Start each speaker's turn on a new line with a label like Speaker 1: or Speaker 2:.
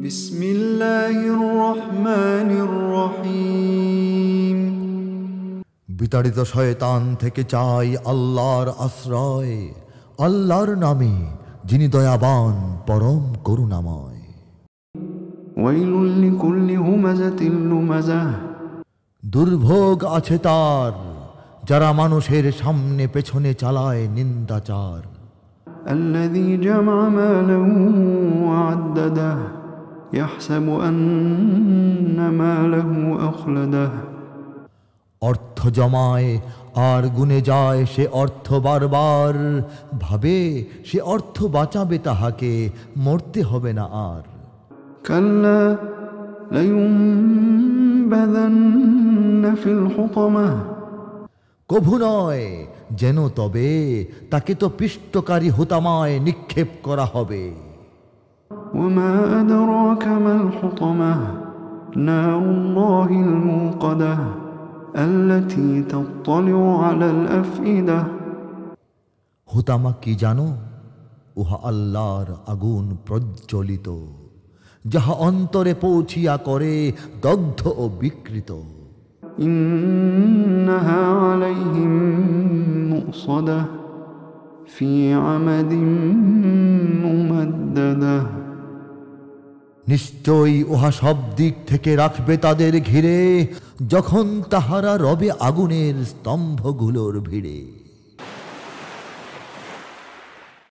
Speaker 1: বিসমিল্লাহির রহমানির রহিম।
Speaker 2: বিতাড়িত শয়তান থেকে চাই আল্লাহর আশ্রয়, আল্লাহর নামে যিনি দয়াবান পরম করুণাময়।
Speaker 1: ওয়াইলুল লিকুল্লি হুমাযাতিল লুমাযাহ।
Speaker 2: দুর্ভোগ আছে তার যারা মানুষের সামনে পেছনে চালায় নিন্দাচার।
Speaker 1: আল্লাযী জামা মালাহু ওয়া আদ্দাদাহ ইয়াহসাবু আন্না মালাহু আখলাদাহ।
Speaker 2: অর্থ জমায় আর গুনে যায় সে অর্থ বারবার, ভাবে সে অর্থ বাঁচাবে তাহাকে, মরতে হবে না আর।
Speaker 1: কাল্লা লায়ুনবাযান্না ফিল হুতামাহ।
Speaker 2: কভু নয়, যেন তবে তাকে তো পিষ্টকারী হুতামায় নিক্ষেপ করা হবে।
Speaker 1: ওয়ামা আদরাকা মাল হুতামাহ। নারুল্লাহিল মুকাদাহ আল্লাতী তাত্তালিউ আলাল আফইদাহ।
Speaker 2: হুতামা কি জানো? উহা আল্লাহর আগুন প্রজ্বলিত, যাহা অন্তরে পৌঁছিয়া করে দগ্ধ ও বিকৃত।
Speaker 1: ইন্নাহা আলাইহিম মুসাদাহ ফি আমাদিন মুমাদ্দাদাহ।
Speaker 2: নিশ্চয়ই উহা সব দিক থেকে রাখবে তাদের ঘিরে, যখন তাহারা রবে আগুনের স্তম্ভগুলোর ভিড়ে।